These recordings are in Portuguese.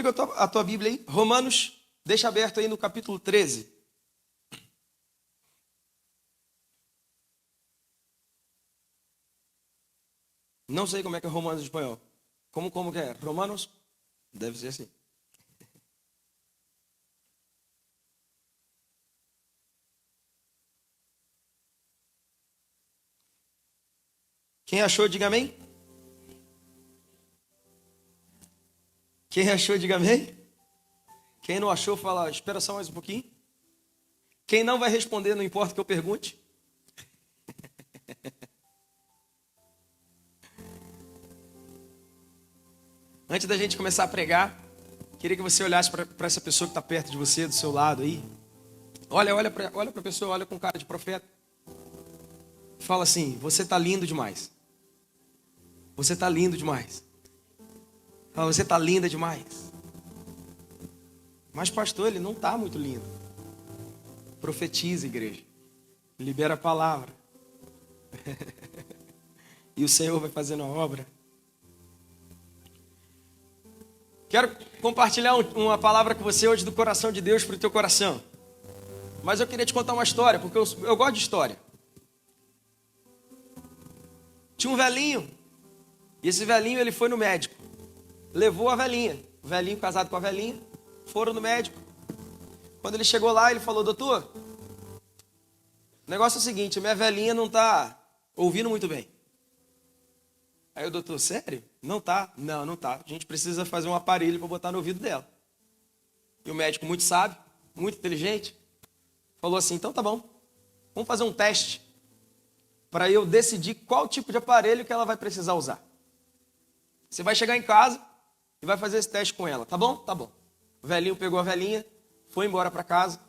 comigo a tua Bíblia aí. Romanos, deixa aberto aí no capítulo 13. Não sei como é que é Romanos em espanhol. Como que é? Romanos? Deve ser assim. Quem achou, diga amém. Quem achou, diga amém. Quem não achou, fala, espera só mais um pouquinho. Quem não vai responder, não importa que eu pergunte. Antes da gente começar a pregar, queria que você olhasse para essa pessoa que está perto de você, do seu lado aí. Olha para a pessoa, olha com cara de profeta. Fala assim, você está lindo demais. Você está lindo demais. Fala, você está linda demais. Mas pastor, ele não está muito lindo. Profetiza, igreja. Libera a palavra. E o Senhor vai fazendo a obra. Quero compartilhar uma palavra com você hoje do coração de Deus para o teu coração. Mas eu queria te contar uma história, porque eu gosto de história. Tinha um velhinho, e esse velhinho ele foi no médico. Levou a velhinha, o velhinho casado com a velhinha, foram no médico. Quando ele chegou lá, ele falou, doutor, o negócio é o seguinte, minha velhinha não está ouvindo muito bem. Aí o doutor, sério? Não tá? Não tá. A gente precisa fazer um aparelho para botar no ouvido dela. E o médico, muito sábio, muito inteligente, falou assim, então tá bom, vamos fazer um teste para eu decidir qual tipo de aparelho que ela vai precisar usar. Você vai chegar em casa e vai fazer esse teste com ela, tá bom? Tá bom. O velhinho pegou a velhinha, foi embora para casa.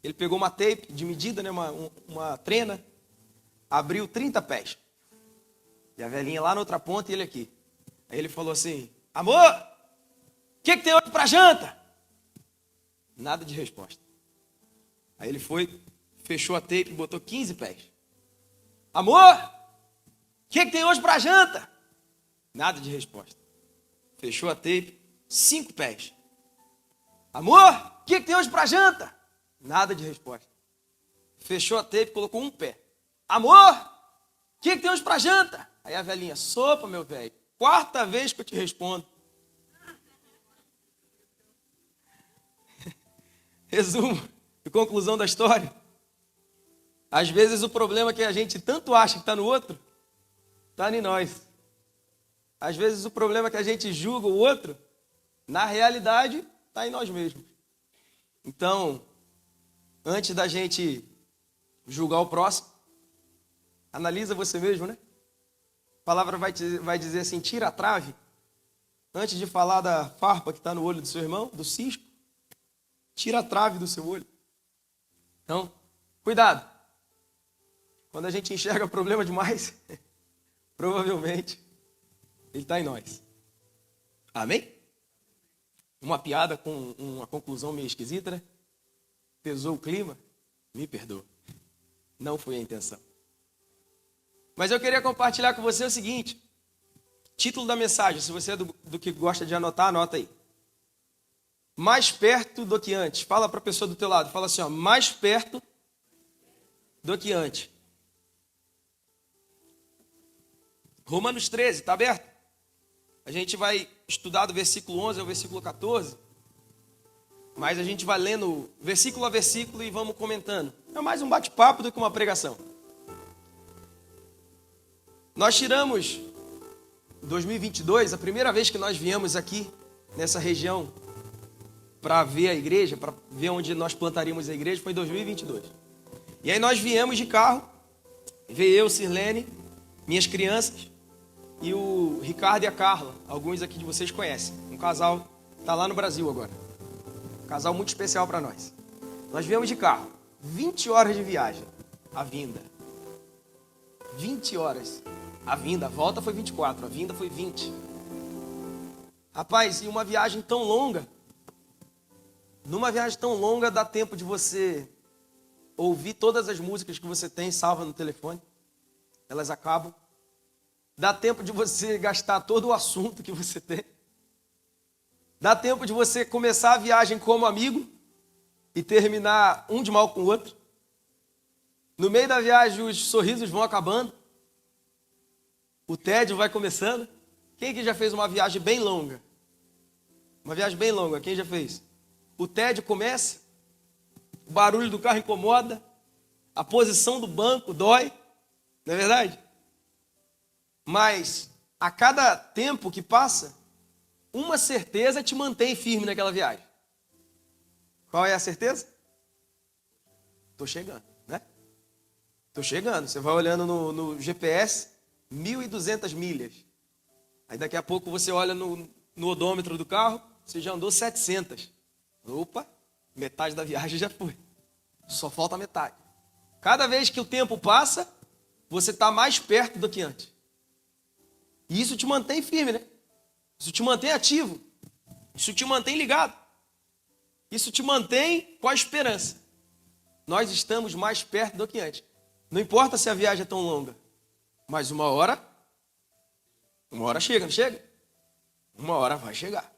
Ele pegou uma tape de medida, né, uma trena, abriu 30 pés. E a velhinha lá na outra ponta e ele aqui. Aí ele falou assim, amor, o que tem hoje para janta? Nada de resposta. Aí ele foi, fechou a tape e botou 15 pés. Amor, o que tem hoje para janta? Nada de resposta. Fechou a tape, 5 pés. Amor, o que tem hoje para janta? Nada de resposta. Fechou a tape, colocou um pé. Amor, o que tem hoje para janta? Aí a velhinha, sopa, meu velho. 4ª vez que eu te respondo. Resumo e conclusão da história. Às vezes o problema que a gente tanto acha que está no outro, está em nós. Às vezes o problema que a gente julga o outro, na realidade, está em nós mesmos. Então, antes da gente julgar o próximo, analisa você mesmo, né? A palavra vai dizer assim, tira a trave. Antes de falar da farpa que está no olho do seu irmão, do cisco, tira a trave do seu olho. Então, cuidado. Quando a gente enxerga problema demais, provavelmente ele está em nós. Amém? Uma piada com uma conclusão meio esquisita, né? Pesou o clima? Me perdoa. Não foi a intenção. Mas eu queria compartilhar com você o seguinte. Título da mensagem, se você é do que gosta de anotar, anota aí. Mais perto do que antes. Fala para a pessoa do teu lado. Fala assim, ó, mais perto do que antes. Romanos 13, está aberto? A gente vai estudar do versículo 11 ao versículo 14. Mas a gente vai lendo versículo a versículo e vamos comentando. É mais um bate-papo do que uma pregação. Nós tiramos 2022, a primeira vez que nós viemos aqui nessa região para ver a igreja, para ver onde nós plantaríamos a igreja, foi em 2022. E aí nós viemos de carro, veio eu, Sirlene, minhas crianças e o Ricardo e a Carla. Alguns aqui de vocês conhecem. Um casal está lá no Brasil agora. Um casal muito especial para nós. Nós viemos de carro, 20 horas de viagem, a vinda. 20 horas. A vinda, a volta foi 24, a vinda foi 20. Rapaz, e uma viagem tão longa, numa viagem tão longa dá tempo de você ouvir todas as músicas que você tem salva no telefone. Elas acabam. Dá tempo de você gastar todo o assunto que você tem. Dá tempo de você começar a viagem como amigo e terminar um de mal com o outro. No meio da viagem, os sorrisos vão acabando. O tédio vai começando. Quem que já fez uma viagem bem longa? Uma viagem bem longa, quem já fez? O tédio começa, o barulho do carro incomoda, a posição do banco dói, não é verdade? Mas a cada tempo que passa, uma certeza te mantém firme naquela viagem. Qual é a certeza? Estou chegando, né? Estou chegando. Você vai olhando no GPS, 1.200 milhas. Aí daqui a pouco você olha no odômetro do carro, você já andou 700. Opa, metade da viagem já foi. Só falta a metade. Cada vez que o tempo passa, você está mais perto do que antes. E isso te mantém firme, né? Isso te mantém ativo. Isso te mantém ligado. Isso te mantém com a esperança. Nós estamos mais perto do que antes. Não importa se a viagem é tão longa, mas uma hora chega, não chega? Uma hora vai chegar.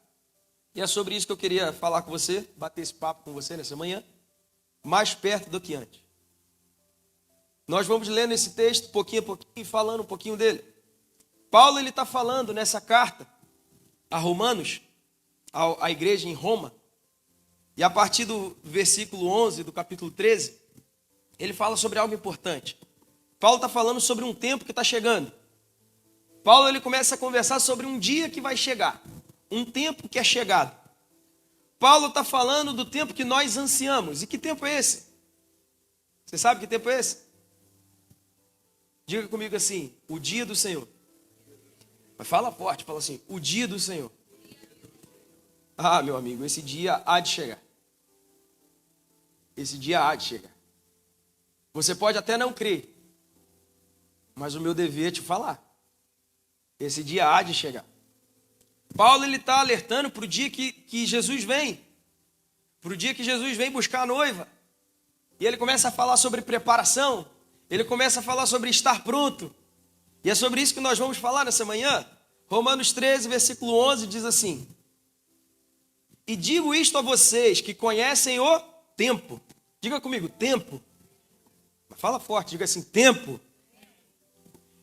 E é sobre isso que eu queria falar com você, bater esse papo com você nessa manhã, mais perto do que antes. Nós vamos lendo esse texto pouquinho a pouquinho e falando um pouquinho dele. Paulo ele está falando nessa carta a Romanos, à igreja em Roma, e a partir do versículo 11 do capítulo 13, ele fala sobre algo importante. Paulo está falando sobre um tempo que está chegando. Paulo ele começa a conversar sobre um dia que vai chegar, um tempo que é chegado. Paulo está falando do tempo que nós ansiamos. E que tempo é esse? Você sabe que tempo é esse? Diga comigo assim, o dia do Senhor. Mas fala forte, fala assim, o dia do Senhor. Ah, meu amigo, esse dia há de chegar. Esse dia há de chegar. Você pode até não crer, mas o meu dever é te falar. Esse dia há de chegar. Paulo ele está alertando para o dia que Jesus vem. Para o dia que Jesus vem buscar a noiva. E ele começa a falar sobre preparação. Ele começa a falar sobre estar pronto. E é sobre isso que nós vamos falar nessa manhã. Romanos 13, versículo 11 diz assim: e digo isto a vocês que conhecem o tempo. Diga comigo, tempo. Fala forte, diga assim, tempo.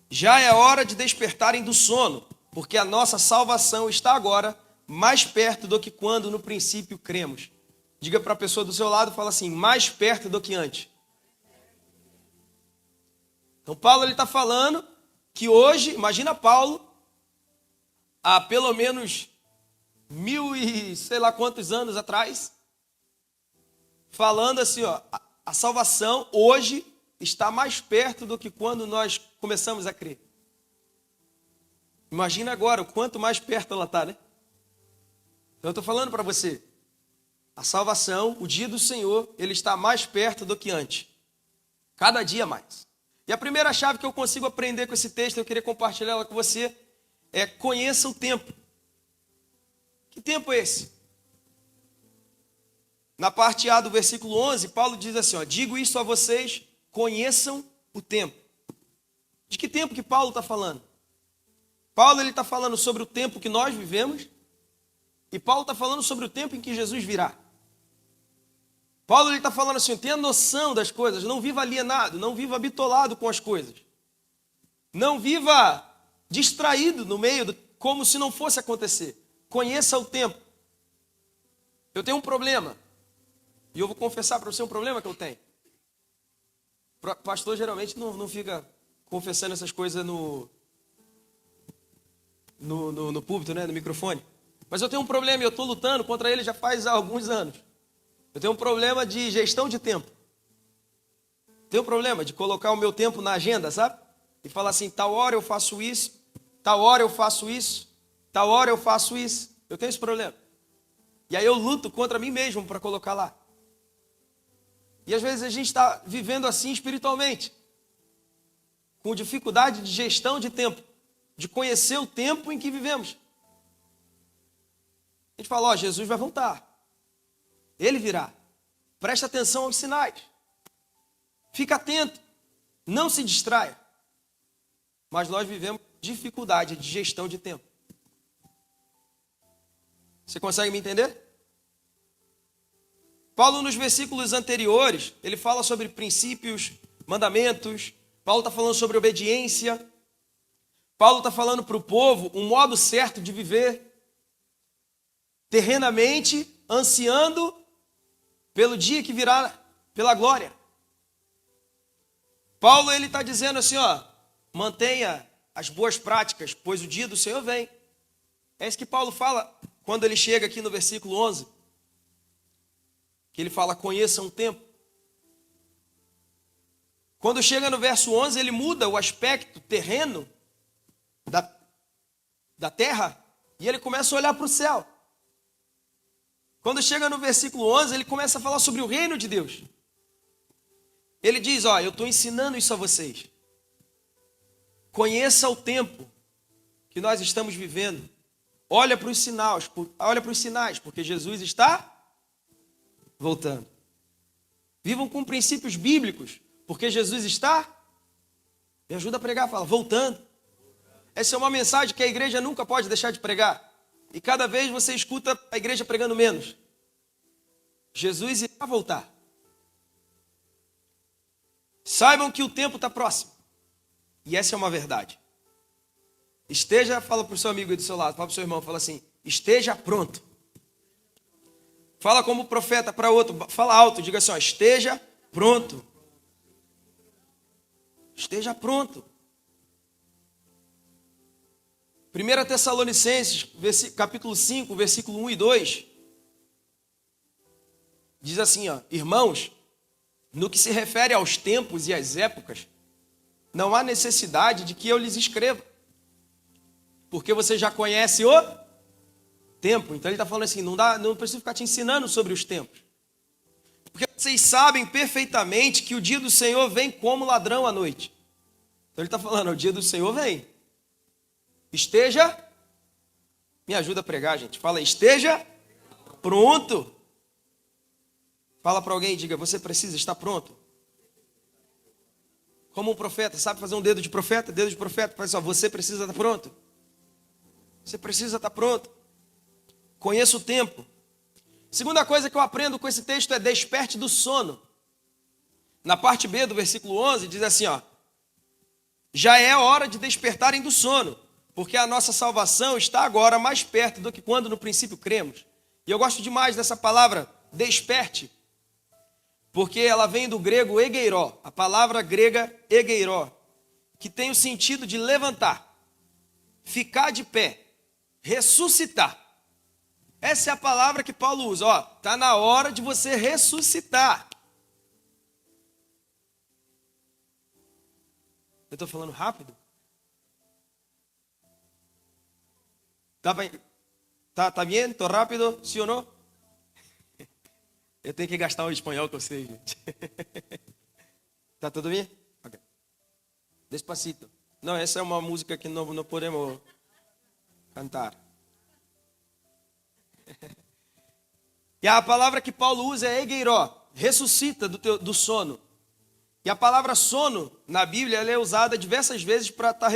Já é hora de despertarem do sono, porque a nossa salvação está agora mais perto do que quando no princípio cremos. Diga para a pessoa do seu lado, fala assim, mais perto do que antes. Então Paulo ele está falando que hoje, imagina Paulo, há pelo menos 1000 e sei lá quantos anos atrás, falando assim, ó, a salvação hoje está mais perto do que quando nós começamos a crer. Imagina agora o quanto mais perto ela está, né? Então eu estou falando para você, a salvação, o dia do Senhor, ele está mais perto do que antes. Cada dia mais. E a primeira chave que eu consigo aprender com esse texto, eu queria compartilhar ela com você, é conheça o tempo. Que tempo é esse? Na parte A do versículo 11, Paulo diz assim, ó, digo isso a vocês, conheçam o tempo. De que tempo que Paulo está falando? Paulo está falando sobre o tempo que nós vivemos e Paulo está falando sobre o tempo em que Jesus virá. Paulo está falando assim, tenha noção das coisas, não viva alienado, não viva bitolado com as coisas. Não viva distraído no meio, como se não fosse acontecer. Conheça o tempo. Eu tenho um problema. E eu vou confessar para você um problema que eu tenho. O pastor geralmente não fica confessando essas coisas no púlpito, né, no microfone. Mas eu tenho um problema e eu estou lutando contra ele já faz alguns anos. Eu tenho um problema de gestão de tempo. Tenho um problema de colocar o meu tempo na agenda, sabe? E falar assim, tal hora eu faço isso, tal hora eu faço isso, tal hora eu faço isso. Eu tenho esse problema. E aí eu luto contra mim mesmo para colocar lá. E às vezes a gente está vivendo assim espiritualmente. Com dificuldade de gestão de tempo. De conhecer o tempo em que vivemos. A gente fala, ó, Jesus vai voltar. Ele virá. Presta atenção aos sinais. Fica atento. Não se distraia. Mas nós vivemos dificuldade de gestão de tempo. Você consegue me entender? Paulo, nos versículos anteriores, ele fala sobre princípios, mandamentos. Paulo está falando sobre obediência. Paulo está falando para o povo um modo certo de viver, terrenamente, ansiando pelo dia que virá, pela glória. Paulo, ele está dizendo assim, ó, mantenha as boas práticas, pois o dia do Senhor vem. É isso que Paulo fala quando ele chega aqui no versículo 11. Que ele fala, conheça um tempo. Quando chega no verso 11, ele muda o aspecto terreno da terra e ele começa a olhar para o céu. Quando chega no versículo 11, ele começa a falar sobre o reino de Deus. Ele diz, ó, eu estou ensinando isso a vocês. Conheça o tempo que nós estamos vivendo. Olha para os sinais, porque Jesus está voltando. Vivam com princípios bíblicos, porque Jesus está, me ajuda a pregar, fala, voltando. Essa é uma mensagem que a igreja nunca pode deixar de pregar. E cada vez você escuta a igreja pregando menos. Jesus irá voltar. Saibam que o tempo está próximo. E essa é uma verdade. Fala para o seu amigo aí do seu lado, fala para o seu irmão, fala assim, esteja pronto. Fala como profeta para outro, fala alto, diga assim, ó, esteja pronto. Esteja pronto. 1 Tessalonicenses, capítulo 5, versículo 1 e 2, diz assim, ó, irmãos, no que se refere aos tempos e às épocas, não há necessidade de que eu lhes escreva, porque você já conhece o tempo. Então ele está falando assim, não preciso ficar te ensinando sobre os tempos, porque vocês sabem perfeitamente que o dia do Senhor vem como ladrão à noite. Então ele está falando, o dia do Senhor vem. Esteja, me ajuda a pregar, gente. Fala, esteja pronto. Fala para alguém e diga, você precisa estar pronto. Como um profeta, sabe fazer um dedo de profeta? Dedo de profeta, faz só, você precisa estar pronto. Você precisa estar pronto. Conheça o tempo. Segunda coisa que eu aprendo com esse texto é desperte do sono. Na parte B do versículo 11 diz assim, ó, já é hora de despertarem do sono, porque a nossa salvação está agora mais perto do que quando no princípio cremos. E eu gosto demais dessa palavra, desperte, porque ela vem do grego egeiró, a palavra grega egeiró, que tem o sentido de levantar, ficar de pé, ressuscitar. Essa é a palavra que Paulo usa, ó, tá na hora de você ressuscitar. Eu estou falando rápido? Tá bem? Tô rápido? Sim ou não? Eu tenho que gastar o espanhol com vocês, gente. Tá tudo bem? Okay. Despacito. Não, essa é uma música que não podemos cantar. E a palavra que Paulo usa é egeiró, ressuscita do sono. E a palavra sono, na Bíblia, ela é usada diversas vezes para estar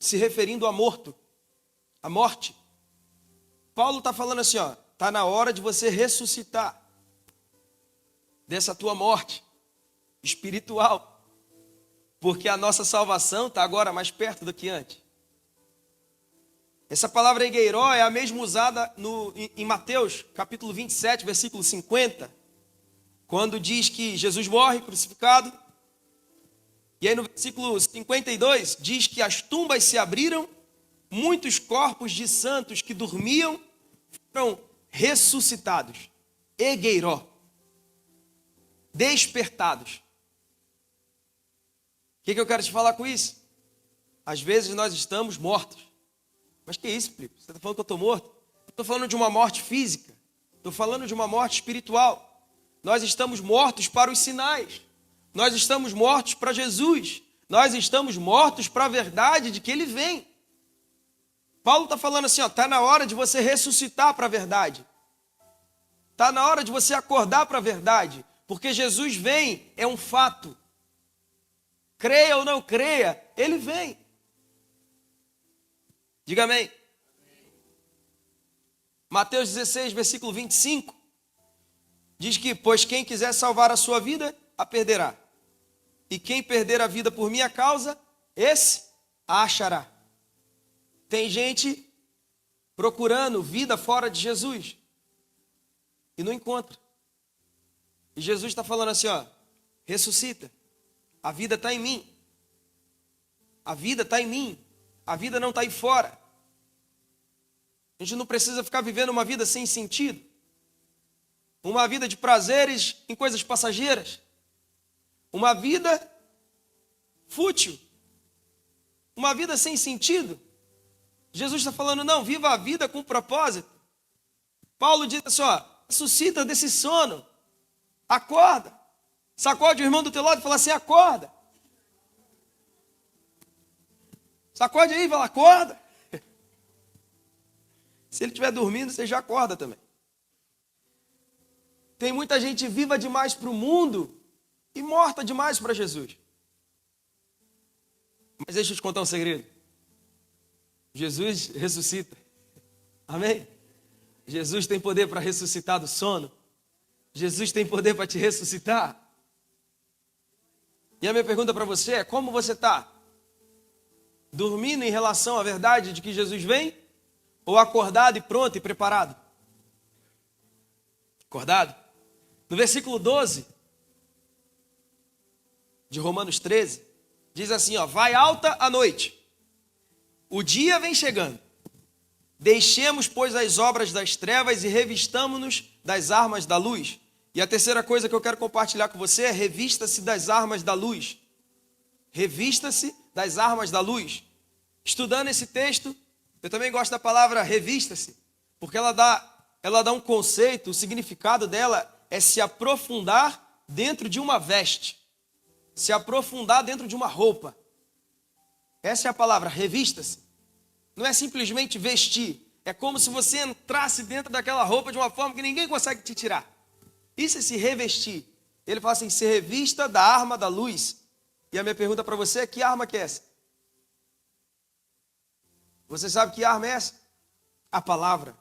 se referindo a morto, a morte. Paulo está falando assim, ó, está na hora de você ressuscitar dessa tua morte espiritual, porque a nossa salvação está agora mais perto do que antes. Essa palavra egeiró é a mesma usada em Mateus, capítulo 27, versículo 50, quando diz que Jesus morre crucificado, e aí no versículo 52 diz que as tumbas se abriram, muitos corpos de santos que dormiam foram ressuscitados, egeiró, despertados. O que eu quero te falar com isso? Às vezes nós estamos mortos. Mas que isso, Felipe? Você está falando que eu estou morto? Eu estou falando de uma morte física. Estou falando de uma morte espiritual. Nós estamos mortos para os sinais. Nós estamos mortos para Jesus. Nós estamos mortos para a verdade de que Ele vem. Paulo está falando assim, está na hora de você ressuscitar para a verdade. Está na hora de você acordar para a verdade. Porque Jesus vem, é um fato. Creia ou não creia, Ele vem. Diga amém. Mateus 16, versículo 25, diz que, pois quem quiser salvar a sua vida, a perderá. E quem perder a vida por minha causa, esse a achará. Tem gente procurando vida fora de Jesus e não encontra. E Jesus está falando assim, ó, ressuscita. A vida está em mim. A vida está em mim. A vida não está aí fora. A gente não precisa ficar vivendo uma vida sem sentido. Uma vida de prazeres em coisas passageiras. Uma vida fútil. Uma vida sem sentido. Jesus está falando, não, viva a vida com propósito. Paulo diz assim, ó, ressuscita desse sono. Acorda. Sacode o irmão do teu lado e fala assim, acorda. Sacode aí e fala, acorda. Se ele estiver dormindo, você já acorda também. Tem muita gente viva demais para o mundo e morta demais para Jesus. Mas deixa eu te contar um segredo. Jesus ressuscita. Amém? Jesus tem poder para ressuscitar do sono. Jesus tem poder para te ressuscitar. E a minha pergunta para você é, como você está? Dormindo em relação à verdade de que Jesus vem? Ou acordado e pronto e preparado? Acordado? No versículo 12 de Romanos 13, diz assim, ó, vai alta a noite, o dia vem chegando. Deixemos, pois, as obras das trevas e revistamo-nos das armas da luz. E a terceira coisa que eu quero compartilhar com você é revista-se das armas da luz. Revista-se das armas da luz. Estudando esse texto, eu também gosto da palavra revista-se, porque ela dá um conceito, o significado dela é se aprofundar dentro de uma veste. Se aprofundar dentro de uma roupa. Essa é a palavra, revista-se. Não é simplesmente vestir. É como se você entrasse dentro daquela roupa de uma forma que ninguém consegue te tirar. Isso é se revestir. Ele fala assim, se revista da arma da luz. E a minha pergunta para você é, que arma que é essa? Você sabe que arma é essa? A palavra.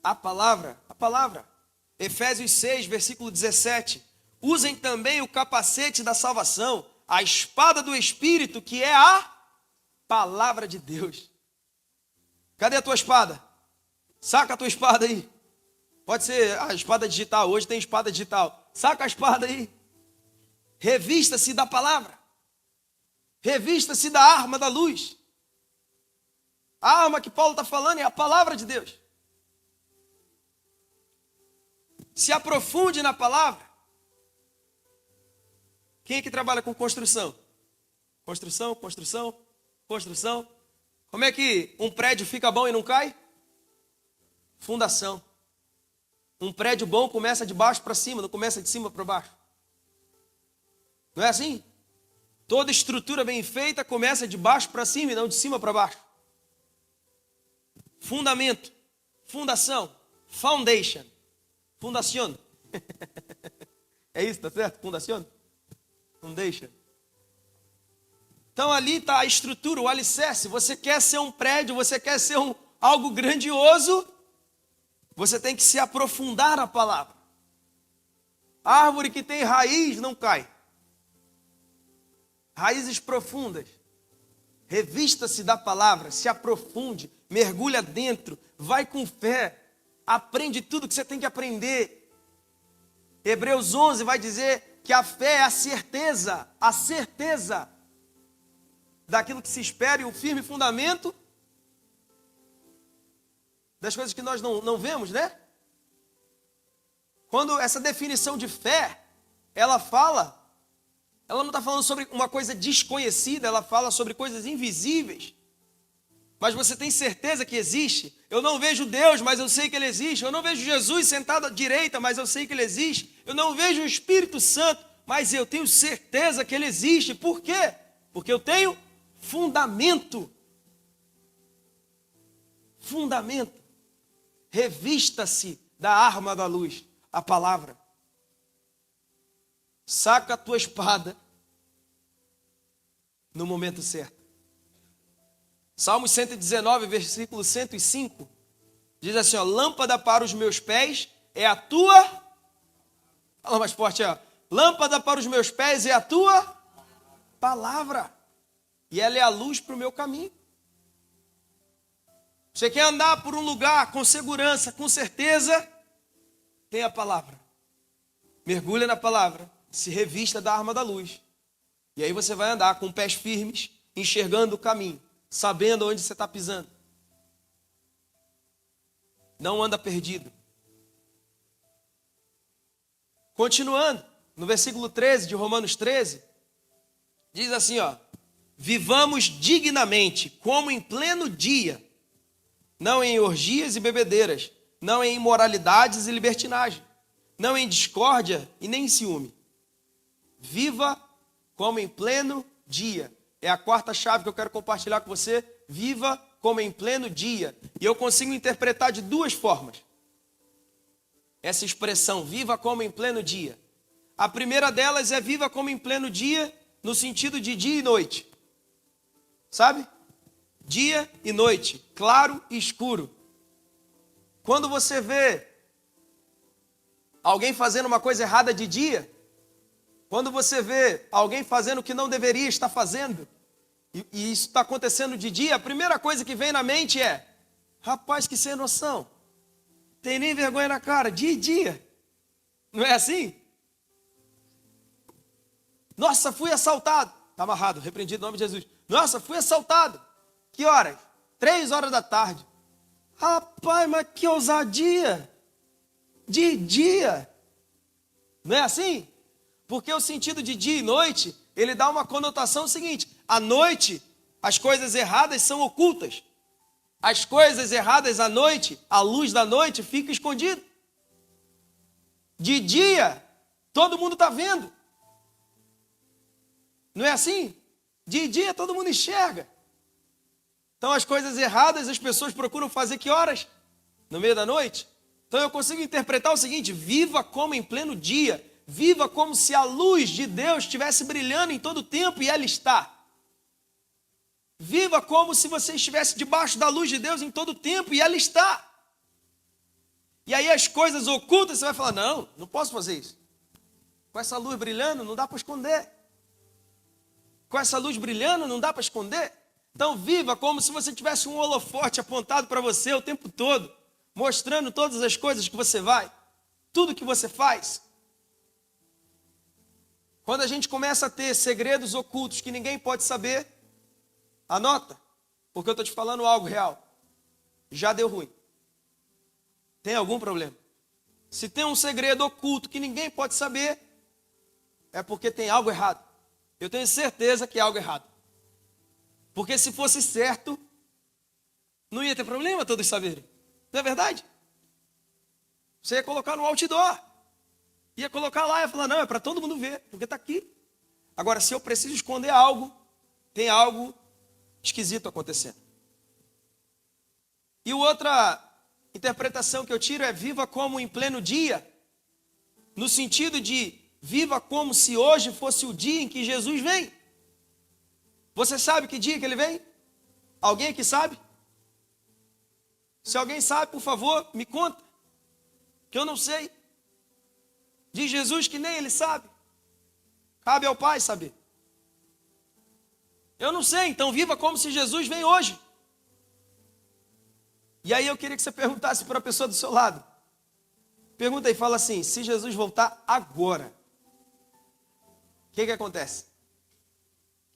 A palavra. A palavra. Efésios 6, versículo 17. Usem também o capacete da salvação, a espada do Espírito, que é a palavra de Deus. Cadê a tua espada? Saca a tua espada aí. Pode ser a espada digital, hoje tem espada digital. Saca a espada aí. Revista-se da palavra. Revista-se da arma da luz. A arma que Paulo está falando é a palavra de Deus. Se aprofunde na palavra. Quem é que trabalha com construção? Construção, construção, construção. Como é que um prédio fica bom e não cai? Fundação. Um prédio bom começa de baixo para cima, não começa de cima para baixo. Não é assim? Toda estrutura bem feita começa de baixo para cima e não de cima para baixo. Fundamento, fundação, foundation, fundação. É isso, tá certo? Fundação? Foundation. Então ali está a estrutura, o alicerce. Você quer ser um prédio, você quer ser algo grandioso, você tem que se aprofundar na palavra. A árvore que tem raiz não cai. Raízes profundas. Revista-se da palavra, se aprofunde, mergulha dentro, vai com fé, aprende tudo que você tem que aprender. Hebreus 11 vai dizer que a fé é a certeza daquilo que se espera e o firme fundamento das coisas que nós não vemos, né? Quando essa definição de fé, ela não está falando sobre uma coisa desconhecida, ela fala sobre coisas invisíveis. Mas você tem certeza que existe? Eu não vejo Deus, mas eu sei que Ele existe. Eu não vejo Jesus sentado à direita, mas eu sei que Ele existe. Eu não vejo o Espírito Santo, mas eu tenho certeza que Ele existe. Por quê? Porque eu tenho fundamento. Fundamento. Revista-se da arma da luz, a palavra. Saca a tua espada no momento certo. Salmos 119, versículo 105, Diz assim, ó, lâmpada para os meus pés é a tua... Fala mais forte, ó. Lâmpada para os meus pés é a tua palavra. E ela é a luz para o meu caminho. Você quer andar por um lugar com segurança, com certeza, tem a palavra. Mergulha na palavra, se revista da arma da luz. E aí você vai andar com pés firmes, enxergando o caminho, sabendo onde você está pisando. Não anda perdido. Continuando, no versículo 13 de Romanos 13, diz assim, ó, vivamos dignamente, como em pleno dia, não em orgias e bebedeiras, não em imoralidades e libertinagem, não em discórdia e nem em ciúme. Viva como em pleno dia. É a quarta chave que eu quero compartilhar com você. Viva como em pleno dia. E eu consigo interpretar de duas formas essa expressão, viva como em pleno dia. A primeira delas é viva como em pleno dia, no sentido de dia e noite. Sabe? Dia e noite, claro e escuro. Quando você vê alguém fazendo uma coisa errada de dia, quando você vê alguém fazendo o que não deveria estar fazendo, e isso está acontecendo de dia, a primeira coisa que vem na mente é, rapaz, que sem noção, tem nem vergonha na cara, dia e dia. Não é assim? Nossa, fui assaltado. Está amarrado, repreendido em nome de Jesus. Nossa, fui assaltado. Que horas? 3 horas da tarde. Rapaz, mas que ousadia. De dia. Não é assim? Porque o sentido de dia e noite, ele dá uma conotação seguinte. À noite, as coisas erradas são ocultas. As coisas erradas à noite, a luz da noite fica escondida. De dia, todo mundo está vendo. Não é assim? De dia, todo mundo enxerga. Então, as coisas erradas, as pessoas procuram fazer que horas? No meio da noite? Então, eu consigo interpretar o seguinte, viva como em pleno dia. Viva como se a luz de Deus estivesse brilhando em todo o tempo e ela está. Viva como se você estivesse debaixo da luz de Deus em todo o tempo e ela está. E aí as coisas ocultas, você vai falar, não posso fazer isso. Com essa luz brilhando, não dá para esconder. Com essa luz brilhando, não dá para esconder. Então viva como se você tivesse um holofote apontado para você o tempo todo, mostrando todas as coisas que você vai, tudo que você faz. Quando a gente começa a ter segredos ocultos que ninguém pode saber, anota, porque eu estou te falando algo real. Já deu ruim. Tem algum problema? Se tem um segredo oculto que ninguém pode saber, é porque tem algo errado. Eu tenho certeza que é algo errado. Porque se fosse certo, não ia ter problema todos saberem. Não é verdade? Você ia colocar no outdoor. Ia colocar lá e ia falar, não, é para todo mundo ver, porque está aqui. Agora, se eu preciso esconder algo, tem algo esquisito acontecendo. E outra interpretação que eu tiro é viva como em pleno dia, no sentido de viva como se hoje fosse o dia em que Jesus vem. Você sabe que dia que ele vem? Alguém aqui sabe? Se alguém sabe, por favor, me conta, que eu não sei. Diz Jesus que nem ele sabe. Cabe ao Pai saber. Eu não sei, então viva como se Jesus vem hoje. E aí eu queria que você perguntasse para a pessoa do seu lado. Pergunta e fala assim, se Jesus voltar agora, o que acontece?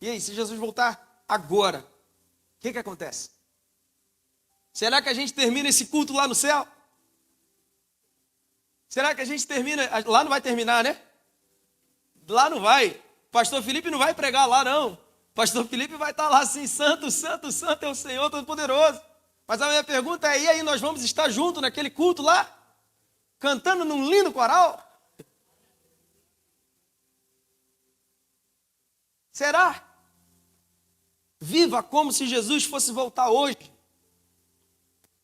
E aí, se Jesus voltar agora, o que acontece? Será que a gente termina esse culto lá no céu? Será que a gente termina, lá não vai terminar, né? Lá não vai. Pastor Felipe não vai pregar lá, não. Pastor Felipe vai estar lá assim, santo, santo, santo é o Senhor Todo-Poderoso. Mas a minha pergunta é, e aí nós vamos estar juntos naquele culto lá? Cantando num lindo coral? Será? Viva como se Jesus fosse voltar hoje.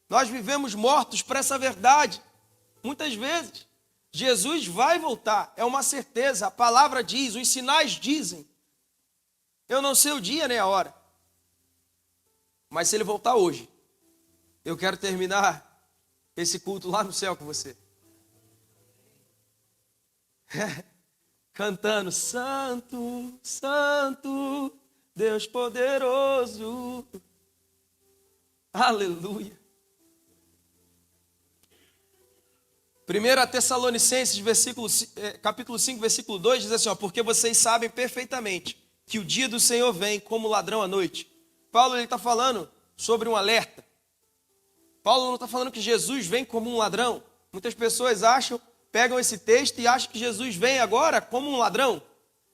Nós vivemos mortos para essa verdade. Muitas vezes, Jesus vai voltar, é uma certeza, a palavra diz, os sinais dizem. Eu não sei o dia nem a hora, mas se ele voltar hoje, eu quero terminar esse culto lá no céu com você. Cantando, Santo, Santo, Deus poderoso. Aleluia. 1 Tessalonicenses, capítulo 5, versículo 2, diz assim, porque vocês sabem perfeitamente que o dia do Senhor vem como ladrão à noite. Paulo está falando sobre um alerta. Paulo não está falando que Jesus vem como um ladrão. Muitas pessoas pegam esse texto e acham que Jesus vem agora como um ladrão.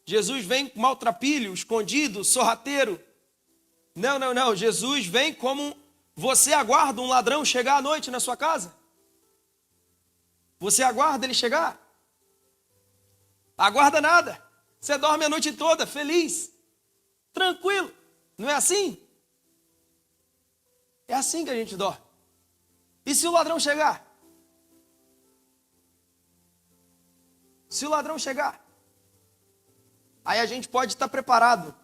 Jesus vem maltrapilho, escondido, sorrateiro. Não. Jesus vem como você aguarda um ladrão chegar à noite na sua casa. Você aguarda ele chegar? Aguarda nada. Você dorme a noite toda feliz, tranquilo. Não é assim? É assim que a gente dorme. E se o ladrão chegar? Se o ladrão chegar? Aí a gente pode estar preparado.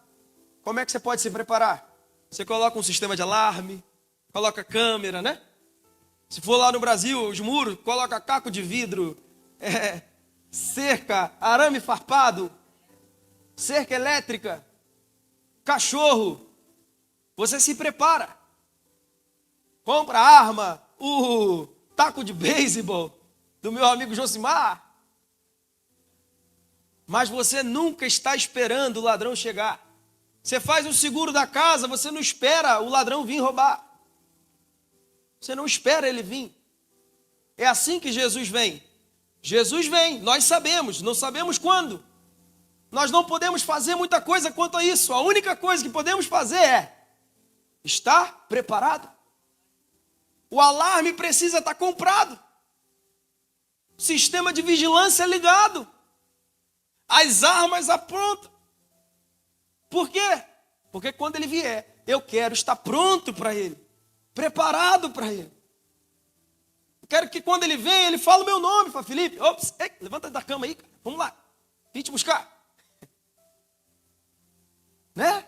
Como é que você pode se preparar? Você coloca um sistema de alarme, coloca câmera, né? Se for lá no Brasil, os muros, coloca caco de vidro, cerca, arame farpado, cerca elétrica, cachorro. Você se prepara. Compra arma, o taco de beisebol do meu amigo Josimar. Mas você nunca está esperando o ladrão chegar. Você faz o seguro da casa, você não espera o ladrão vir roubar. Você não espera ele vir. É assim que Jesus vem. Jesus vem, nós sabemos, não sabemos quando. Nós não podemos fazer muita coisa quanto a isso. A única coisa que podemos fazer é estar preparado. O alarme precisa estar comprado. Sistema de vigilância ligado. As armas à pronta. Por quê? Porque quando ele vier, eu quero estar pronto para ele. Preparado para ele. Eu quero que quando ele vem, ele fale o meu nome. Fala, Felipe, ops, levanta da cama aí, cara. Vamos lá, vim te buscar. Né?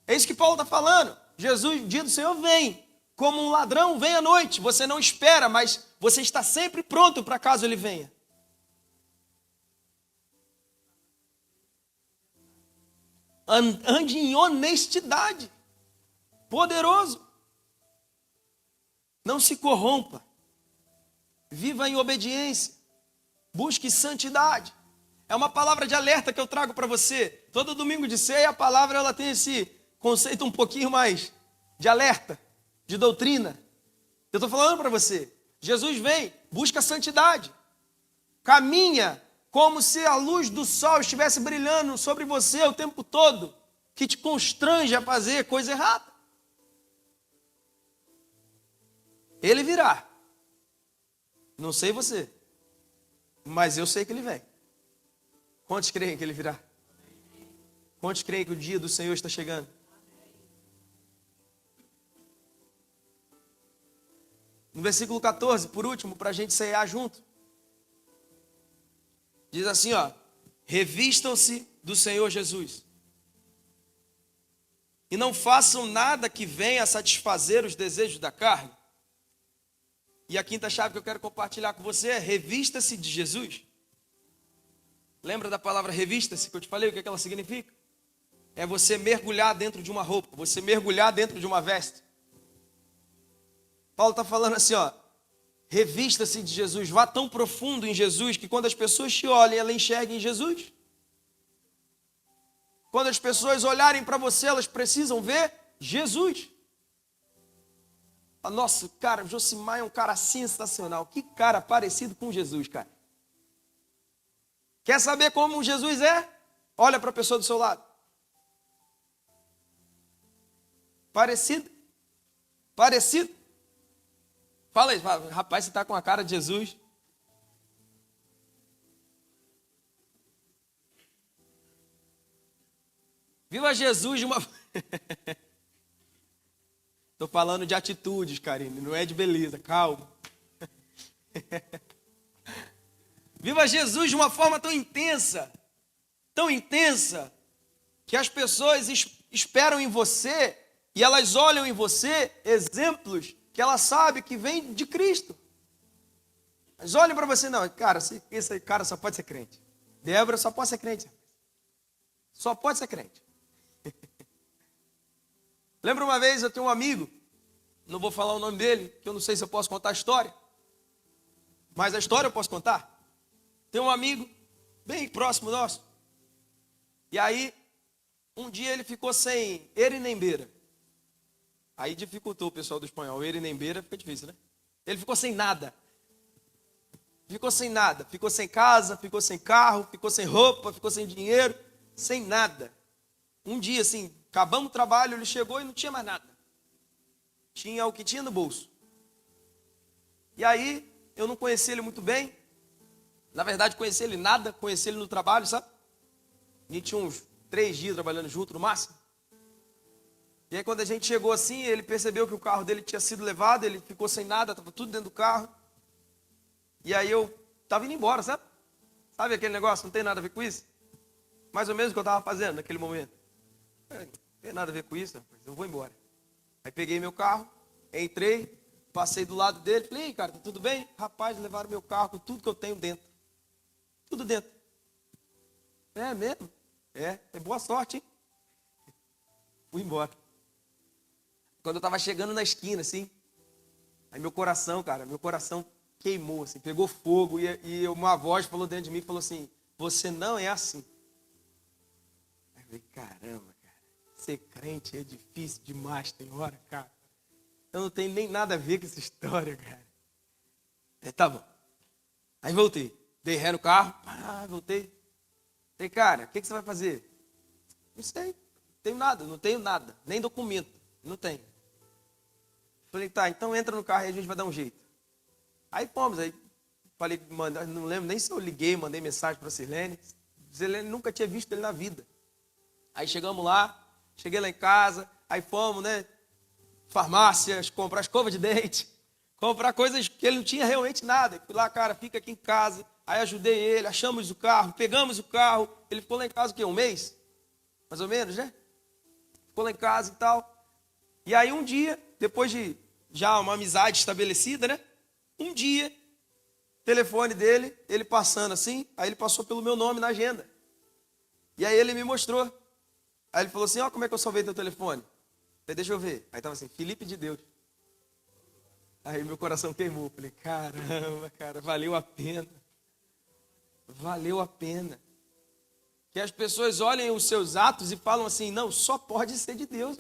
É isso que Paulo está falando. Jesus, o dia do Senhor vem. Como um ladrão vem à noite. Você não espera, mas você está sempre pronto para caso ele venha. Ande em honestidade. Poderoso. Não se corrompa. Viva em obediência. Busque santidade. É uma palavra de alerta que eu trago para você. Todo domingo de ceia a palavra ela tem esse conceito um pouquinho mais de alerta, de doutrina. Eu estou falando para você. Jesus vem, busca santidade. Caminha como se a luz do sol estivesse brilhando sobre você o tempo todo, que te constrange a fazer coisa errada. Ele virá. Não sei você, mas eu sei que ele vem. Quantos creem que ele virá? Quantos creem que o dia do Senhor está chegando? No versículo 14, por último, para a gente ceiar junto. Diz assim, revistam-se do Senhor Jesus. E não façam nada que venha a satisfazer os desejos da carne. E a quinta chave que eu quero compartilhar com você é revista-se de Jesus. Lembra da palavra revista-se que eu te falei? O que ela significa? É você mergulhar dentro de uma roupa, você mergulhar dentro de uma veste. Paulo está falando assim, revista-se de Jesus, vá tão profundo em Jesus que quando as pessoas te olhem, elas enxerguem Jesus. Quando as pessoas olharem para você, elas precisam ver Jesus. Nossa, cara, o Josimar é um cara sensacional. Que cara parecido com Jesus, cara. Quer saber como Jesus é? Olha para a pessoa do seu lado. Parecido? Parecido? Fala aí, rapaz, você está com a cara de Jesus. Viva Jesus de uma... Estou falando de atitudes, Karine, não é de beleza, calma. Viva Jesus de uma forma tão intensa, que as pessoas esperam em você e elas olham em você exemplos que ela sabe que vem de Cristo. Mas olhem para você, não, cara, esse cara só pode ser crente. Débora só pode ser crente. Só pode ser crente. Lembra uma vez, eu tenho um amigo, não vou falar o nome dele, que eu não sei se eu posso contar a história. Mas a história eu posso contar. Tem um amigo, bem próximo nosso. E aí, um dia ele ficou sem ele nem beira. Aí dificultou o pessoal do espanhol. Ele nem beira fica difícil, né? Ele ficou sem nada. Ficou sem nada. Ficou sem casa, ficou sem carro, ficou sem roupa, ficou sem dinheiro, sem nada. Um dia, assim, acabamos o trabalho, ele chegou e não tinha mais nada. Tinha o que tinha no bolso. E aí, eu não conheci ele muito bem. Na verdade, conheci ele nada, conheci ele no trabalho, sabe? A gente tinha uns 3 dias trabalhando junto, no máximo. E aí, quando a gente chegou assim, ele percebeu que o carro dele tinha sido levado, ele ficou sem nada, estava tudo dentro do carro. E aí, eu estava indo embora, sabe? Sabe aquele negócio, não tem nada a ver com isso? Mais ou menos o que eu estava fazendo naquele momento. Não tem nada a ver com isso, rapaz, eu vou embora. Aí peguei meu carro, entrei, passei do lado dele, falei, ei, cara, tá tudo bem? Rapaz, levaram meu carro com tudo que eu tenho dentro. Tudo dentro. É mesmo? É boa sorte, hein? Fui embora. Quando eu estava chegando na esquina, assim, aí meu coração queimou, assim, pegou fogo, e uma voz falou dentro de mim, falou assim, você não é assim. Aí eu falei, caramba, cara, ser crente é difícil demais, tem hora, cara. Eu não tenho nem nada a ver com essa história, cara. Tá bom. Aí voltei, dei ré no carro, voltei. Falei, cara, o que você vai fazer? Não sei, não tenho nada, nem documento, não tenho. Falei, tá, então entra no carro e a gente vai dar um jeito. Aí fomos, aí falei, não lembro nem se eu liguei, mandei mensagem para a Sirlene. Sirlene nunca tinha visto ele na vida. Aí chegamos lá, cheguei lá em casa, aí fomos, né, farmácias, comprar escova de dente, comprar coisas que ele não tinha realmente nada. Fui lá, cara, fica aqui em casa. Aí ajudei ele, achamos o carro, pegamos o carro. Ele ficou lá em casa o quê? Um mês? Mais ou menos, né? Ficou lá em casa e tal. E aí um dia, depois de já uma amizade estabelecida, né? Um dia, telefone dele, ele passando assim, aí ele passou pelo meu nome na agenda. E aí ele me mostrou. Aí ele falou assim, ó, como é que eu salvei teu telefone? Falei, deixa eu ver. Aí tava assim, Felipe de Deus. Aí meu coração queimou. Falei, caramba, cara, valeu a pena. Valeu a pena. Que as pessoas olhem os seus atos e falam assim, não, só pode ser de Deus.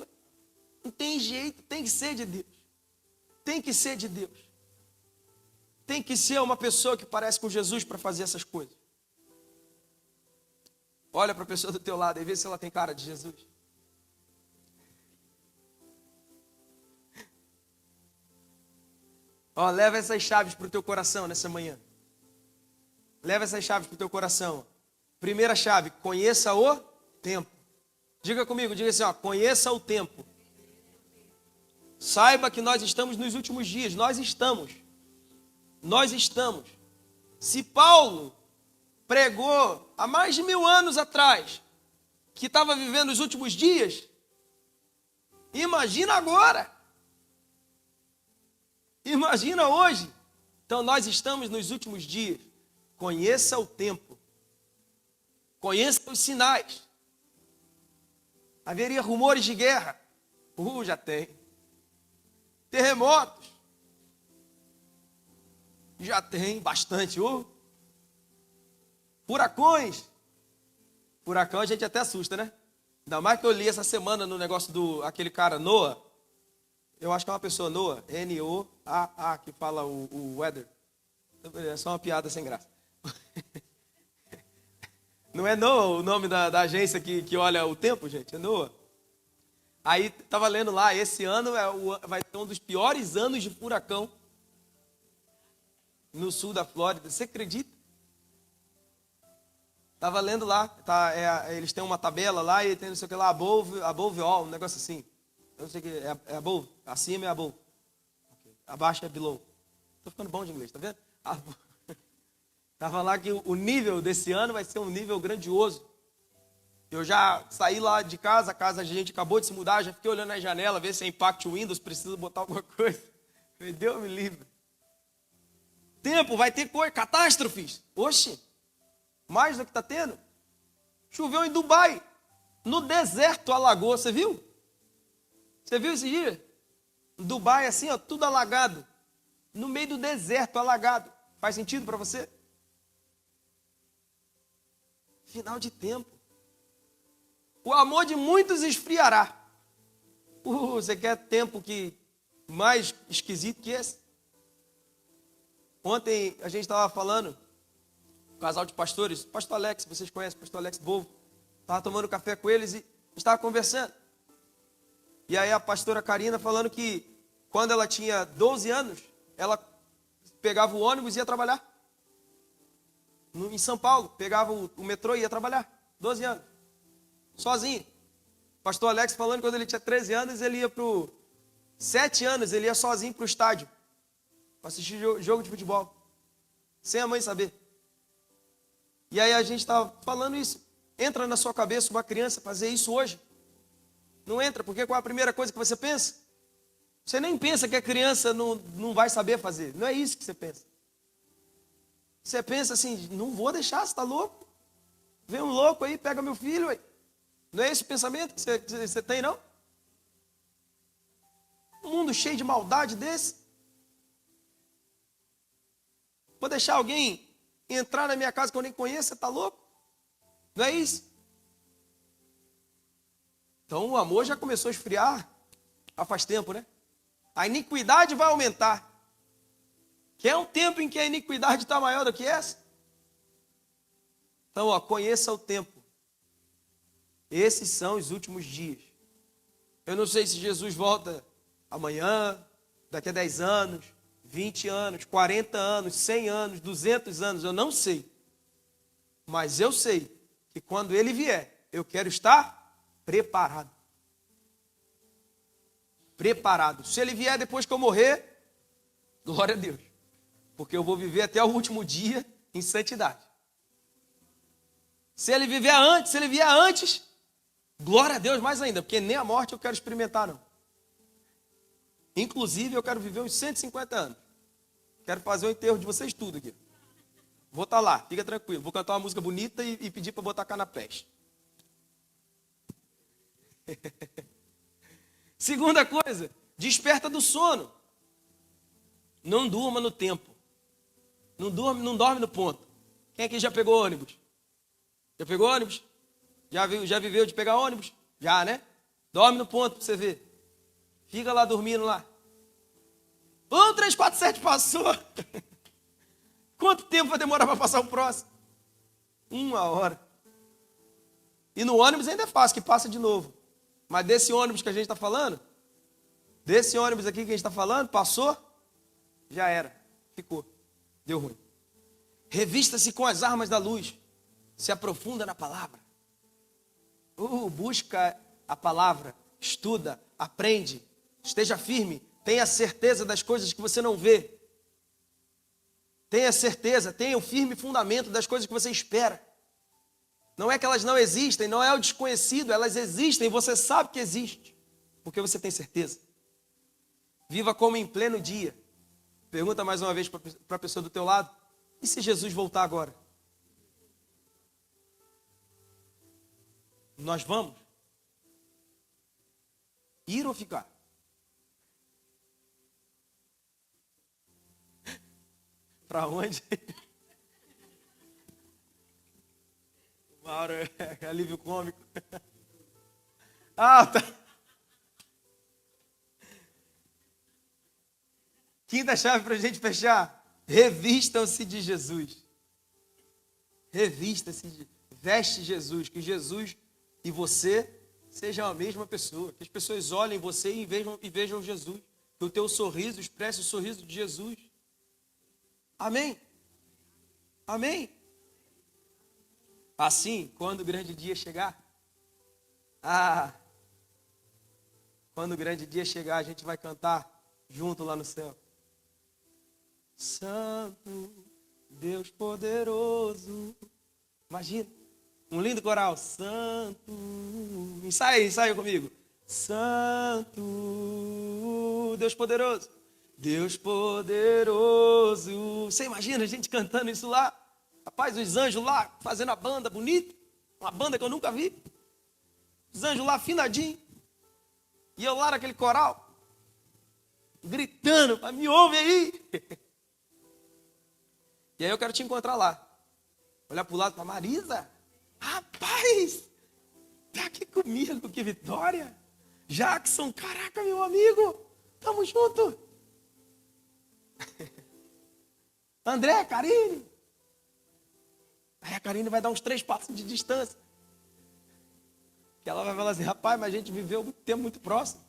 Não tem jeito, tem que ser de Deus. Tem que ser de Deus. Tem que ser uma pessoa que parece com Jesus para fazer essas coisas. Olha para a pessoa do teu lado e vê se ela tem cara de Jesus. Ó, leva essas chaves para o teu coração nessa manhã. Leva essas chaves para o teu coração. Primeira chave, conheça o tempo. Diga comigo, diga assim, ó, conheça o tempo. Saiba que nós estamos nos últimos dias, nós estamos. Se Paulo pregou há mais de 1000 anos atrás que estava vivendo os últimos dias, imagina agora. Imagina hoje. Então nós estamos nos últimos dias. Conheça o tempo. Conheça os sinais. Haveria rumores de guerra? Já tem. Terremotos? Já tem bastante. Furacões? Furacão a gente até assusta, né? Ainda mais que eu li essa semana no negócio do aquele cara Noah. Eu acho que é uma pessoa, Noah, N-O-A-A, que fala o weather. É só uma piada sem graça. Não é Noah o nome da agência que olha o tempo, gente? É Noah. Aí, estava lendo lá, esse ano vai ser um dos piores anos de furacão no sul da Flórida. Você acredita? Estava lendo lá, eles têm uma tabela lá e tem não sei o que lá, above all, um negócio assim. Eu não sei o que, é above, acima é above. Abaixo é below. Estou ficando bom de inglês, tá vendo? Estava lá que o nível desse ano vai ser um nível grandioso. Eu já saí lá de casa, a casa a gente acabou de se mudar, já fiquei olhando na janela, ver se é Impact Windows, precisa botar alguma coisa. Deus me livre. Tempo, vai ter coisa, catástrofes. Oxe, mais do que está tendo. Choveu em Dubai, no deserto alagou, você viu? Você viu esse dia? Dubai assim, ó, tudo alagado. No meio do deserto, alagado. Faz sentido para você? Final de tempo. O amor de muitos esfriará. Você quer tempo mais esquisito que esse? Ontem a gente estava falando, um casal de pastores, pastor Alex, vocês conhecem o pastor Alex Bovo, estava tomando café com eles e estava conversando. E aí a pastora Karina falando que quando ela tinha 12 anos, ela pegava o ônibus e ia trabalhar. Em São Paulo, pegava o metrô e ia trabalhar. 12 anos. Sozinho. Pastor Alex falando que quando ele tinha 13 anos, ele ia 7 anos, ele ia sozinho para o estádio. Para assistir jogo de futebol. Sem a mãe saber. E aí a gente estava falando isso. Entra na sua cabeça uma criança fazer isso hoje? Não entra, porque qual é a primeira coisa que você pensa? Você nem pensa que a criança não vai saber fazer. Não é isso que você pensa. Você pensa assim, não vou deixar, você está louco? Vem um louco aí, pega meu filho aí. Não é esse o pensamento que você tem, não? Um mundo cheio de maldade desse. Vou deixar alguém entrar na minha casa que eu nem conheço, você está louco? Não é isso? Então o amor já começou a esfriar há faz tempo, né? A iniquidade vai aumentar. Quer um tempo em que a iniquidade está maior do que essa? Então, conheça o tempo. Esses são os últimos dias. Eu não sei se Jesus volta amanhã, daqui a 10 anos, 20 anos, 40 anos, 100 anos, 200 anos, eu não sei. Mas eu sei que quando ele vier, eu quero estar preparado. Preparado. Se ele vier depois que eu morrer, glória a Deus. Porque eu vou viver até o último dia em santidade. Se ele vier antes, glória a Deus mais ainda, porque nem a morte eu quero experimentar, não. Inclusive, eu quero viver uns 150 anos. Quero fazer o enterro de vocês tudo aqui. Vou estar lá, fica tranquilo. Vou cantar uma música bonita e pedir para botar canapés. Segunda coisa, desperta do sono. Não durma no tempo. Não dorme no ponto. Quem aqui já pegou ônibus? Já pegou ônibus? Já viveu de pegar ônibus? Já, né? Dorme no ponto para você ver. Fica lá dormindo lá. 347 passou. Quanto tempo vai demorar para passar o próximo? 1 hora. E no ônibus ainda é fácil, que passa de novo. Mas desse ônibus que a gente está falando, desse ônibus aqui que a gente está falando, passou, já era. Ficou. Deu ruim. Revista-se com as armas da luz. Se aprofunda na palavra. Busca a palavra. Estuda, aprende. Esteja firme. Tenha certeza das coisas que você não vê. Tenha certeza, tenha o firme fundamento das coisas que você espera. Não é que elas não existem, não é o desconhecido, elas existem, você sabe que existe, porque você tem certeza. Viva como em pleno dia. Pergunta mais uma vez para a pessoa do teu lado, e se Jesus voltar agora? Nós vamos? Ir ou ficar? Para onde? Mauro, é alívio cômico. Tá. Quinta chave para a gente fechar. Revistam-se de Jesus. Revista-se, veste Jesus. Que Jesus e você sejam a mesma pessoa. Que as pessoas olhem você e vejam Jesus. Que o teu sorriso expresse o sorriso de Jesus. Amém? Amém? Assim, quando o grande dia chegar, quando o grande dia chegar, a gente vai cantar junto lá no céu. Santo, Deus poderoso. Imagina, um lindo coral. Santo, ensaia comigo. Santo, Deus poderoso. Deus poderoso. Você imagina a gente cantando isso lá? Rapaz, os anjos lá fazendo a banda bonita. Uma banda que eu nunca vi. Os anjos lá afinadinhos. E eu lá naquele coral. Gritando, me ouve aí. E aí eu quero te encontrar lá. Olhar para o lado e falar, Marisa, rapaz, tá aqui comigo, que vitória. Jackson, caraca, meu amigo, tamo junto. André, Karine. Aí a Karine vai dar uns 3 passos de distância. Que ela vai falar assim, rapaz, mas a gente viveu muito tempo muito próximo.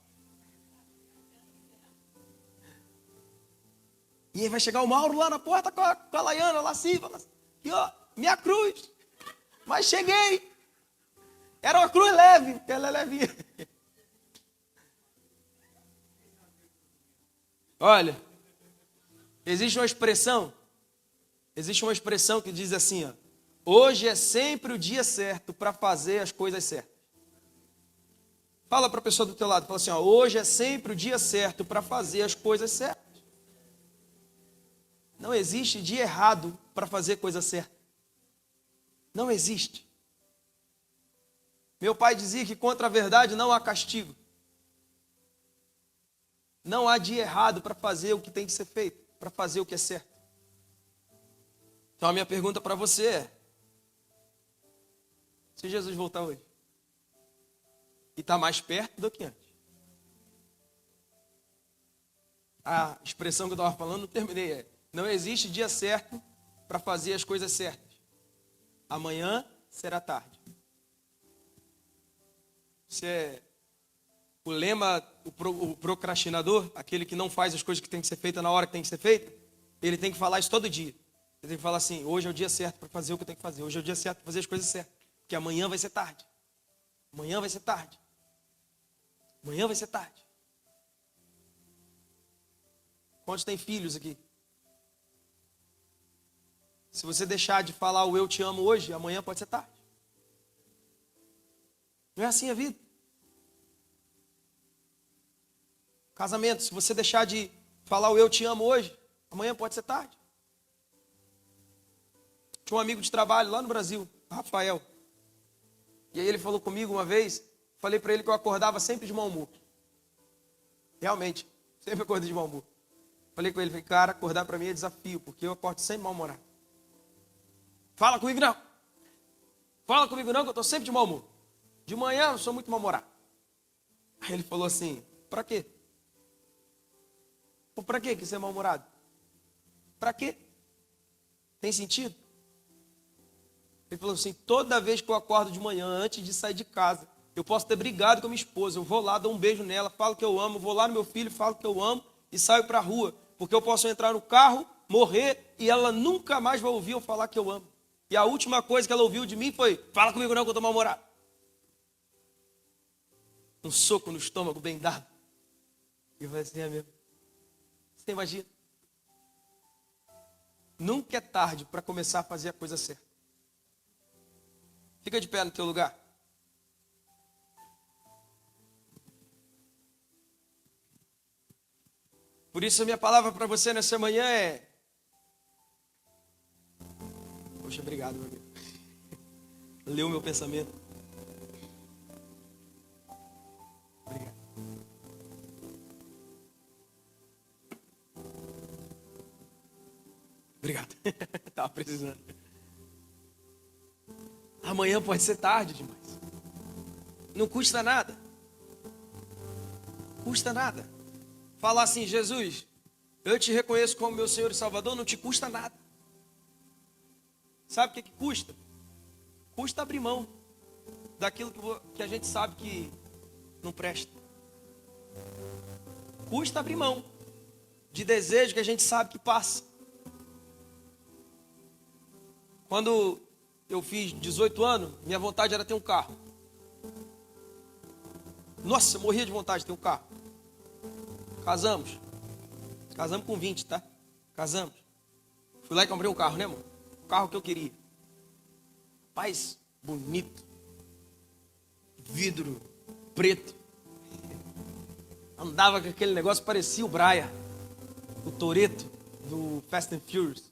E aí vai chegar o Mauro lá na porta com a Laiana, lá assim, fala assim, aqui ó, minha cruz. Mas cheguei. Era uma cruz leve, porque ela é levinha. Olha, existe uma expressão que diz assim, ó, hoje é sempre o dia certo para fazer as coisas certas. Fala para a pessoa do teu lado, fala assim, ó, hoje é sempre o dia certo para fazer as coisas certas. Não existe dia errado para fazer coisa certa. Não existe. Meu pai dizia que contra a verdade não há castigo. Não há dia errado para fazer o que tem que ser feito, para fazer o que é certo. Então a minha pergunta para você é, se Jesus voltar hoje, e está mais perto do que antes. A expressão que eu estava falando, não terminei, é, não existe dia certo para fazer as coisas certas. Amanhã será tarde. Isso é o lema, o procrastinador, aquele que não faz as coisas que tem que ser feitas na hora que tem que ser feita, ele tem que falar isso todo dia. Ele tem que falar assim, hoje é o dia certo para fazer o que eu tenho que fazer. Hoje é o dia certo para fazer as coisas certas. Porque amanhã vai ser tarde. Amanhã vai ser tarde. Amanhã vai ser tarde. Quantos tem filhos aqui? Se você deixar de falar o eu te amo hoje, amanhã pode ser tarde. Não é assim a vida. Casamento, se você deixar de falar o eu te amo hoje, amanhã pode ser tarde. Tinha um amigo de trabalho lá no Brasil, Rafael. E aí ele falou comigo uma vez, falei para ele que eu acordava sempre de mau humor. Realmente, sempre acordo de mau humor. Falei com ele, falei, cara, acordar para mim é desafio, porque eu acordo sempre mal-humorado. Fala comigo não. Fala comigo não, que eu estou sempre de mau humor. De manhã eu sou muito mal-humorado. Aí ele falou assim, para quê? Para quê que você é mal-humorado? Para quê? Tem sentido? Ele falou assim, toda vez que eu acordo de manhã, antes de sair de casa, eu posso ter brigado com a minha esposa, eu vou lá, dou um beijo nela, falo que eu amo, vou lá no meu filho, falo que eu amo e saio para a rua, porque eu posso entrar no carro, morrer e ela nunca mais vai ouvir eu falar que eu amo. E a última coisa que ela ouviu de mim foi, fala comigo não que eu estou mal-humorado. Um soco no estômago bem dado. E eu falei assim, é mesmo. Você imagina? Nunca é tarde para começar a fazer a coisa certa. Fica de pé no teu lugar. Por isso a minha palavra para você nessa manhã é... Poxa, obrigado, meu amigo. Leu o meu pensamento. Obrigado. Obrigado. Estava precisando. Amanhã pode ser tarde demais. Não custa nada. Custa nada. Falar assim, Jesus, eu te reconheço como meu Senhor e Salvador, não te custa nada. Sabe o que custa? Custa abrir mão daquilo que a gente sabe que não presta. Custa abrir mão de desejo que a gente sabe que passa. Quando eu fiz 18 anos, minha vontade era ter um carro. Nossa, eu morria de vontade de ter um carro. Casamos. Casamos com 20, tá? Casamos. Fui lá e comprei um carro, né, amor? O carro que eu queria. Paz, bonito. Vidro preto. Andava com aquele negócio, parecia o Braia. o Toretto do Fast and Furious.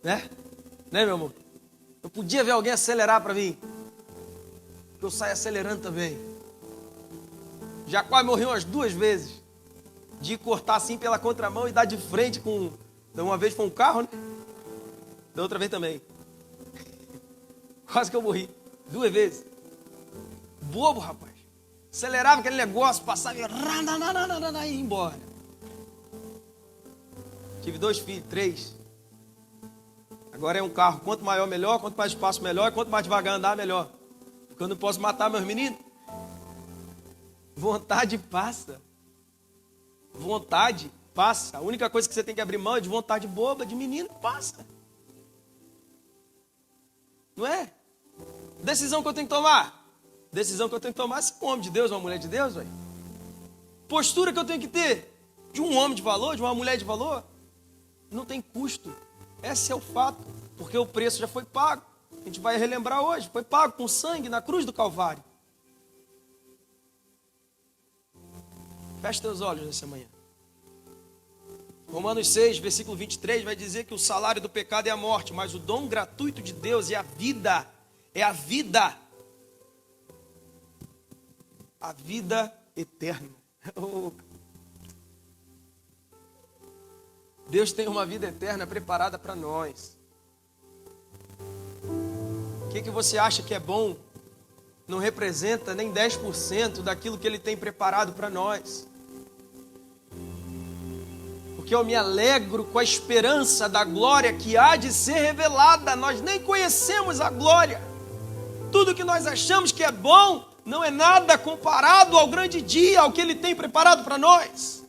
Né? Né, meu amor? Eu podia ver alguém acelerar para mim. Eu saio acelerando também. Já quase morri umas 2 vezes. De cortar assim pela contramão e dar de frente com... Uma vez foi um carro, né? Da outra vez também. Quase que eu morri. 2 vezes. Bobo, rapaz. Acelerava aquele negócio, passava e ia embora. Tive 2 filhos, 3. Agora é um carro. Quanto maior, melhor. Quanto mais espaço, melhor. Quanto mais devagar andar, melhor. Porque eu não posso matar meus meninos. Vontade passa. Vontade passa. A única coisa que você tem que abrir mão é de vontade boba, de menino, passa. Não é? Decisão que eu tenho que tomar. Decisão que eu tenho que tomar é ser um homem de Deus, uma mulher de Deus, velho. Postura que eu tenho que ter de um homem de valor, de uma mulher de valor, não tem custo. Esse é o fato, porque o preço já foi pago. A gente vai relembrar hoje, foi pago com sangue na cruz do Calvário. Feche teus olhos nessa manhã. Romanos 6, versículo 23, vai dizer que o salário do pecado é a morte, mas o dom gratuito de Deus é a vida. É a vida. A vida eterna. Deus tem uma vida eterna preparada para nós. O que você acha que é bom não representa nem 10% daquilo que Ele tem preparado para nós. Porque eu me alegro com a esperança da glória que há de ser revelada. Nós nem conhecemos a glória. Tudo que nós achamos que é bom não é nada comparado ao grande dia, ao que Ele tem preparado para nós.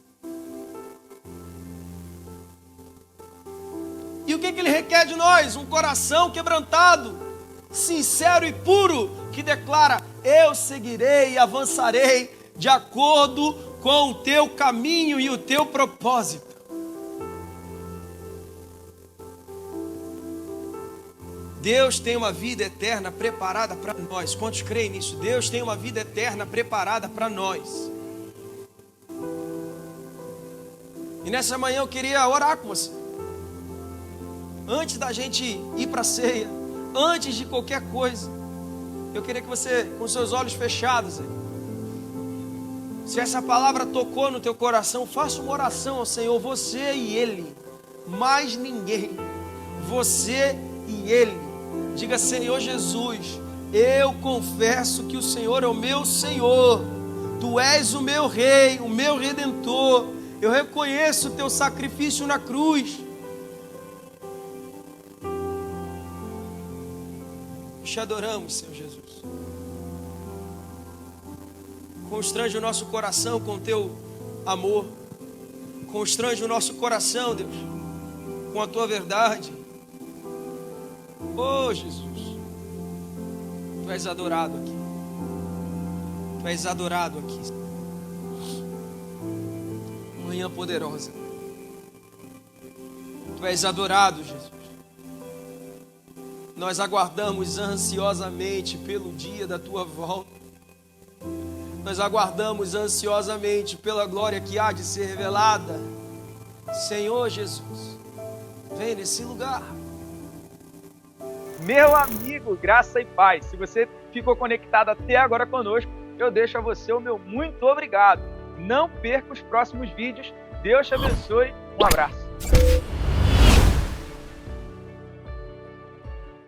E o que Ele requer de nós? Um coração quebrantado, sincero e puro, que declara: eu seguirei e avançarei de acordo com o teu caminho e o teu propósito. Deus tem uma vida eterna preparada para nós. Quantos creem nisso? Deus tem uma vida eterna preparada para nós. E nessa manhã eu queria orar com você. Antes da gente ir para a ceia, antes de qualquer coisa, eu queria que você, com seus olhos fechados, se essa palavra tocou no teu coração, faça uma oração ao Senhor, você e Ele, mais ninguém, você e Ele. Diga: Senhor Jesus, eu confesso que o Senhor é o meu Senhor, Tu és o meu Rei, o meu Redentor, eu reconheço o Teu sacrifício na cruz. Te adoramos, Senhor Jesus. Constrange o nosso coração com o Teu amor, constrange o nosso coração, Deus, com a Tua verdade. Oh, Jesus, Tu és adorado aqui. Tu és adorado aqui. Manhã poderosa. Tu és adorado, Jesus. Nós aguardamos ansiosamente pelo dia da Tua volta. Nós aguardamos ansiosamente pela glória que há de ser revelada. Senhor Jesus, vem nesse lugar. Meu amigo, graça e paz. Se você ficou conectado até agora conosco, eu deixo a você o meu muito obrigado. Não perca os próximos vídeos. Deus te abençoe. Um abraço.